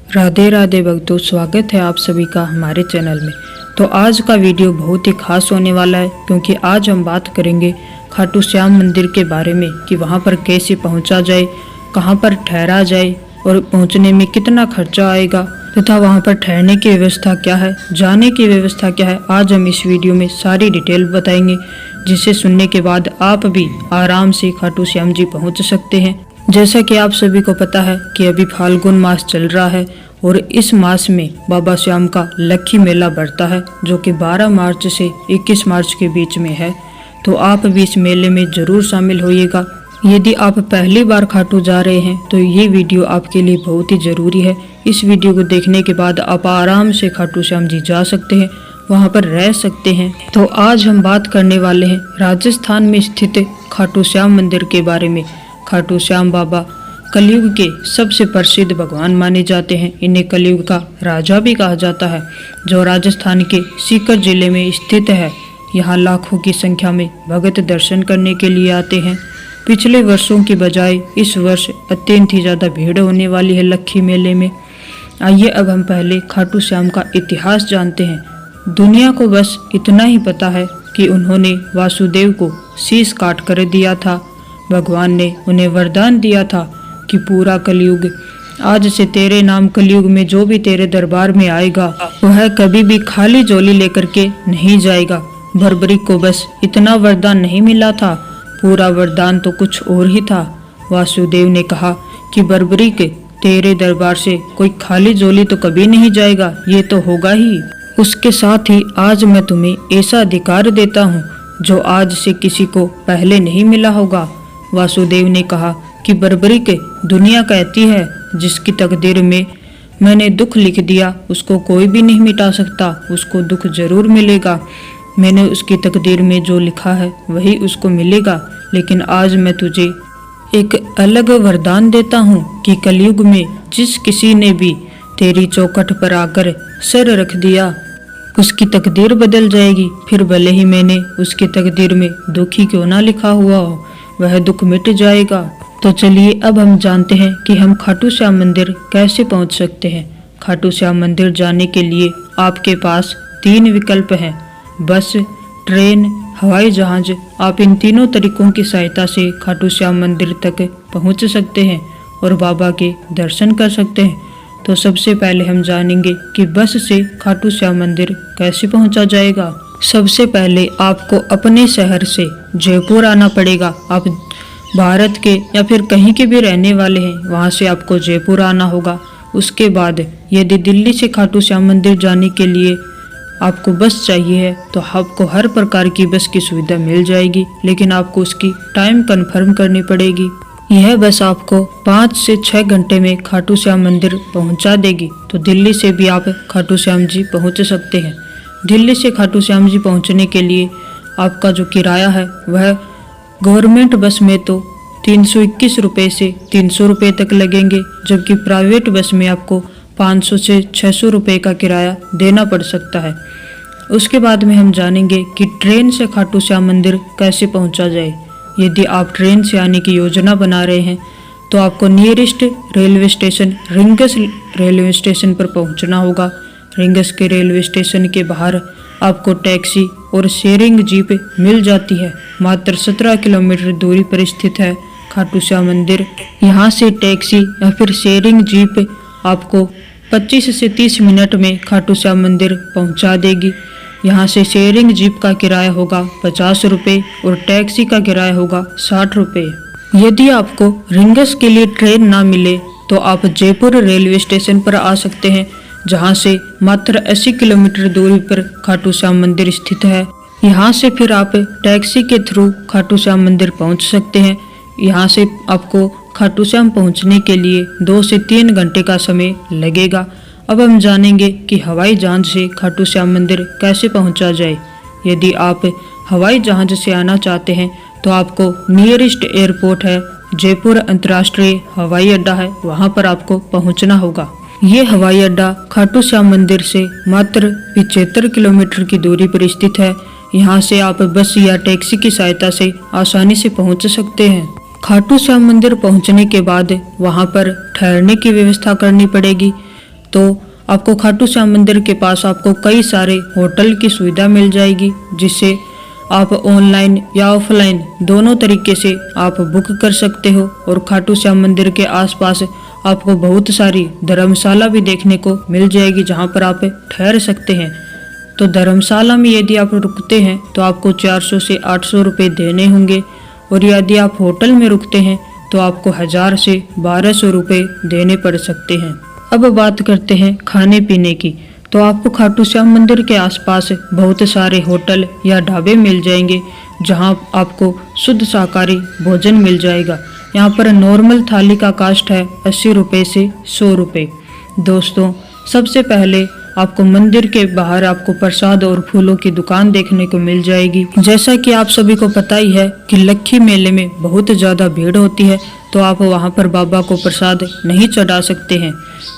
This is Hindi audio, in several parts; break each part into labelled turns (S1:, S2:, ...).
S1: राधे राधे भक्तों, स्वागत है आप सभी का हमारे चैनल में। तो आज का वीडियो बहुत ही खास होने वाला है क्योंकि आज हम बात करेंगे खाटू श्याम मंदिर के बारे में कि वहां पर कैसे पहुंचा जाए, कहां पर ठहरा जाए और पहुंचने में कितना खर्चा आएगा तथा वहां पर ठहरने की व्यवस्था क्या है, जाने की व्यवस्था क्या है। आज हम इस वीडियो में सारी डिटेल बताएंगे जिसे सुनने के बाद आप भी आराम से खाटू श्याम जी पहुँच सकते हैं। जैसा कि आप सभी को पता है कि अभी फाल्गुन मास चल रहा है और इस मास में बाबा श्याम का लक्खी मेला बढ़ता है जो कि 12 मार्च से 21 मार्च के बीच में है। तो आप भी इस मेले में जरूर शामिल होइएगा। यदि आप पहली बार खाटू जा रहे हैं तो ये वीडियो आपके लिए बहुत ही जरूरी है। इस वीडियो को देखने के बाद आप आराम से खाटू श्याम जी जा सकते हैं, वहाँ पर रह सकते हैं। तो आज हम बात करने वाले हैं राजस्थान में स्थित खाटू श्याम मंदिर के बारे में। खाटू श्याम बाबा कलयुग के सबसे प्रसिद्ध भगवान माने जाते हैं। इन्हें कलयुग का राजा भी कहा जाता है, जो राजस्थान के सीकर जिले में स्थित है। यहाँ लाखों की संख्या में भक्त दर्शन करने के लिए आते हैं। पिछले वर्षों की बजाय इस वर्ष अत्यंत ही ज़्यादा भीड़ होने वाली है लक्खी मेले में। आइए अब हम पहले खाटू श्याम का इतिहास जानते हैं। दुनिया को बस इतना ही पता है कि उन्होंने वासुदेव को शीश काट कर दिया था। भगवान ने उन्हें वरदान दिया था कि पूरा कलयुग आज से तेरे नाम कलयुग में जो भी तेरे दरबार में आएगा वह कभी भी खाली झोली लेकर के नहीं जाएगा। बर्बरीक को बस इतना वरदान नहीं मिला था, पूरा वरदान तो कुछ और ही था। वासुदेव ने कहा कि बर्बरीक तेरे दरबार से कोई खाली झोली तो कभी नहीं जाएगा, ये तो होगा ही। उसके साथ ही आज मैं तुम्हें ऐसा अधिकार देता हूँ जो आज से किसी को पहले नहीं मिला होगा। वासुदेव ने कहा कि बर्बरीक दुनिया कहती है जिसकी तकदीर में मैंने दुख लिख दिया उसको कोई भी नहीं मिटा सकता, उसको दुख जरूर मिलेगा। मैंने उसकी तकदीर में जो लिखा है वही उसको मिलेगा। लेकिन आज मैं तुझे एक अलग वरदान देता हूँ कि कलयुग में जिस किसी ने भी तेरी चौखट पर आकर सर रख दिया उसकी तकदीर बदल जाएगी। फिर भले ही मैंने उसकी तकदीर में दुख ही क्यों ना लिखा हुआ हो, वह दुख मिट जाएगा। तो चलिए अब हम जानते हैं कि हम खाटू श्याम मंदिर कैसे पहुंच सकते हैं। खाटू श्याम मंदिर जाने के लिए आपके पास 3 विकल्प हैं, बस, ट्रेन, हवाई जहाज। आप इन तीनों तरीकों की सहायता से खाटू श्याम मंदिर तक पहुंच सकते हैं और बाबा के दर्शन कर सकते हैं। तो सबसे पहले हम जानेंगे कि बस से खाटू श्याम मंदिर कैसे पहुंचा जाएगा। सबसे पहले आपको अपने शहर से जयपुर आना पड़ेगा। आप भारत के या फिर कहीं के भी रहने वाले हैं, वहां से आपको जयपुर आना होगा। उसके बाद यदि दिल्ली से खाटू श्याम मंदिर जाने के लिए आपको बस चाहिए है तो आपको हर प्रकार की बस की सुविधा मिल जाएगी, लेकिन आपको उसकी टाइम कन्फर्म करनी पड़ेगी। यह बस आपको 5 से 6 घंटे में खाटू श्याम मंदिर पहुंचा देगी। तो दिल्ली से भी आप खाटू श्याम जी पहुंच सकते हैं। दिल्ली से खाटू श्याम जी पहुंचने के लिए आपका जो किराया है वह गवर्नमेंट बस में तो 321 रुपये से 300 रुपये तक लगेंगे, जबकि प्राइवेट बस में आपको 500 से 600 रुपये का किराया देना पड़ सकता है। उसके बाद में हम जानेंगे कि ट्रेन से खाटू श्याम मंदिर कैसे पहुंचा जाए। यदि आप ट्रेन से आने की योजना बना रहे हैं तो आपको nearest railway station rings railway station पर पहुंचना होगा। रिंगस के रेलवे स्टेशन के बाहर आपको टैक्सी और शेयरिंग जीप मिल जाती है। मात्र 17 किलोमीटर दूरी पर स्थित है खाटू श्याम मंदिर। यहाँ से टैक्सी या फिर शेयरिंग जीप आपको 25 से 30 मिनट में खाटू श्याम मंदिर पहुँचा देगी। यहाँ से शेयरिंग जीप का किराया होगा 50 रुपये और टैक्सी का किराया होगा 60 रुपये। यदि आपको रिंगस के लिए ट्रेन ना मिले तो आप जयपुर रेलवे स्टेशन पर आ सकते हैं, जहां से मात्र 80 किलोमीटर दूरी पर खाटू श्याम मंदिर स्थित है। यहां से फिर आप टैक्सी के थ्रू खाटू श्याम मंदिर पहुंच सकते हैं। यहां से आपको खाटू श्याम पहुंचने के लिए 2 से 3 घंटे का समय लगेगा। अब हम जानेंगे कि हवाई जहाज से खाटू श्याम मंदिर कैसे पहुंचा जाए। यदि आप हवाई जहाज से आना चाहते हैं तो आपको नियरेस्ट एयरपोर्ट है जयपुर अंतर्राष्ट्रीय हवाई अड्डा है, वहां पर आपको पहुंचना होगा। ये हवाई अड्डा खाटू श्याम मंदिर से मात्र 75 किलोमीटर की दूरी पर स्थित है। यहाँ से आप बस या टैक्सी की सहायता से आसानी से पहुंच सकते हैं। खाटू श्याम मंदिर पहुंचने के बाद वहां पर ठहरने की व्यवस्था करनी पड़ेगी। तो आपको खाटू श्याम मंदिर के पास आपको कई सारे होटल की सुविधा मिल जाएगी, जिससे आप ऑनलाइन या ऑफलाइन दोनों तरीके से आप बुक कर सकते हो। और खाटू श्याम मंदिर के आसपास आपको बहुत सारी धर्मशाला भी देखने को मिल जाएगी, जहां पर आप ठहर सकते हैं। तो धर्मशाला में यदि आप रुकते हैं तो आपको 400 से 800 रुपये देने होंगे, और यदि आप होटल में रुकते हैं तो आपको 1000 से 1200 रुपये देने पड़ सकते हैं। अब बात करते हैं खाने पीने की। तो आपको खाटू श्याम मंदिर के आसपास बहुत सारे होटल या ढाबे मिल जाएंगे, जहां आपको शुद्ध शाकाहारी भोजन मिल जाएगा। यहाँ पर नॉर्मल थाली का कास्ट है 80 रुपये से 100 रुपये। दोस्तों, सबसे पहले आपको मंदिर के बाहर आपको प्रसाद और फूलों की दुकान देखने को मिल जाएगी। जैसा कि आप सभी को पता ही है कि लक्खी मेले में बहुत ज़्यादा भीड़ होती है, तो आप वहां पर बाबा को प्रसाद नहीं चढ़ा सकते हैं।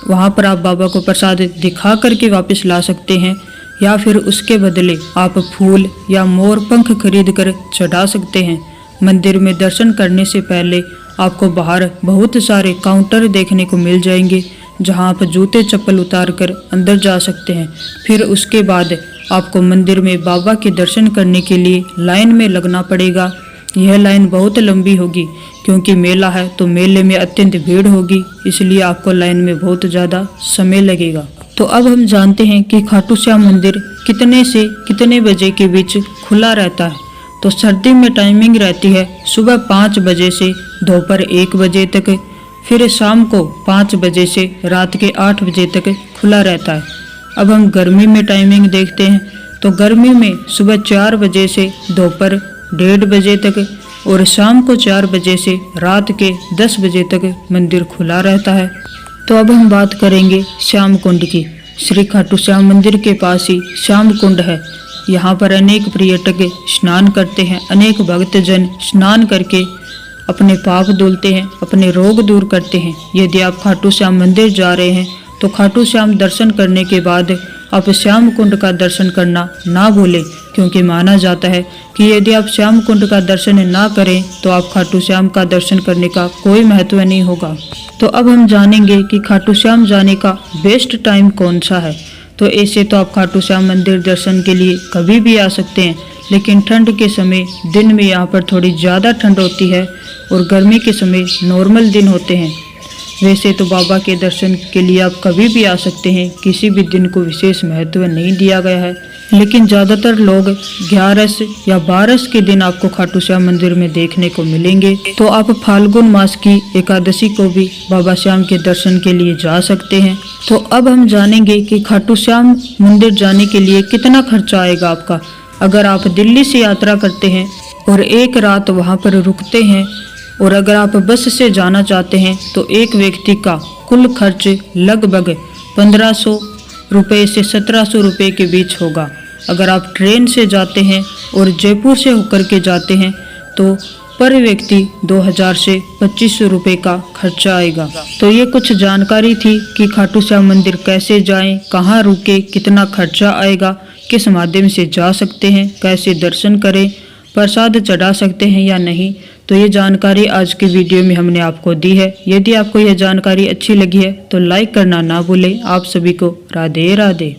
S1: वहां पर आप बाबा को प्रसाद दिखा करके वापस ला सकते हैं, या फिर उसके बदले आप फूल या मोर पंख खरीद कर चढ़ा सकते हैं। मंदिर में दर्शन करने से पहले आपको बाहर बहुत सारे काउंटर देखने को मिल जाएंगे, जहां आप जूते चप्पल उतार कर अंदर जा सकते हैं। फिर उसके बाद आपको मंदिर में बाबा के दर्शन करने के लिए लाइन में लगना पड़ेगा। यह लाइन बहुत लंबी होगी, क्योंकि मेला है तो मेले में अत्यंत भीड़ होगी, इसलिए आपको लाइन में बहुत ज़्यादा समय लगेगा। तो अब हम जानते हैं कि खाटू श्याम मंदिर कितने से कितने बजे के बीच खुला रहता है। तो सर्दी में टाइमिंग रहती है सुबह 5 बजे से दोपहर 1 बजे तक, फिर शाम को 5 बजे से रात के 8 बजे तक खुला रहता है। अब हम गर्मी में टाइमिंग देखते हैं, तो गर्मी में सुबह 4 बजे से दोपहर 1:30 बजे तक और शाम को 4 बजे से रात के 10 बजे तक मंदिर खुला रहता है। तो अब हम बात करेंगे श्याम कुंड की। श्री खाटू श्याम मंदिर के पास ही श्याम कुंड है। यहाँ पर अनेक पर्यटक स्नान करते हैं। अनेक भक्तजन स्नान करके अपने पाप धुलते हैं, अपने रोग दूर करते हैं। यदि आप खाटू श्याम मंदिर जा रहे हैं तो खाटू श्याम दर्शन करने के बाद आप श्याम कुंड का दर्शन करना ना भूलें, क्योंकि माना जाता है कि यदि आप श्याम कुंड का दर्शन ना करें तो आप खाटू श्याम का दर्शन करने का कोई महत्व नहीं होगा। तो अब हम जानेंगे कि खाटू श्याम जाने का बेस्ट टाइम कौन सा है। तो ऐसे तो आप खाटू श्याम मंदिर दर्शन के लिए कभी भी आ सकते हैं, लेकिन ठंड के समय दिन में यहाँ पर थोड़ी ज़्यादा ठंड होती है और गर्मी के समय नॉर्मल दिन होते हैं। वैसे तो बाबा के दर्शन के लिए आप कभी भी आ सकते हैं, किसी भी दिन को विशेष महत्व नहीं दिया गया है, लेकिन ज़्यादातर लोग 11 या 12 के दिन आपको खाटू श्याम मंदिर में देखने को मिलेंगे। तो आप फाल्गुन मास की एकादशी को भी बाबा श्याम के दर्शन के लिए जा सकते हैं। तो अब हम जानेंगे कि खाटू श्याम मंदिर जाने के लिए कितना खर्चा आएगा आपका। अगर आप दिल्ली से यात्रा करते हैं और एक रात वहाँ पर रुकते हैं, और अगर आप बस से जाना चाहते हैं तो एक व्यक्ति का कुल खर्च लगभग 1500 रुपये से 1700 रुपये के बीच होगा। अगर आप ट्रेन से जाते हैं और जयपुर से होकर के जाते हैं तो पर व्यक्ति 2000 से 2500 रुपये का खर्चा आएगा। तो ये कुछ जानकारी थी कि खाटू श्याम मंदिर कैसे जाएं, कहाँ रुके, कितना खर्चा आएगा, किस माध्यम से जा सकते हैं, कैसे दर्शन करें, प्रसाद चढ़ा सकते हैं या नहीं। तो ये जानकारी आज की वीडियो में हमने आपको दी है। यदि आपको यह जानकारी अच्छी लगी है तो लाइक करना ना भूलें। आप सभी को राधे राधे।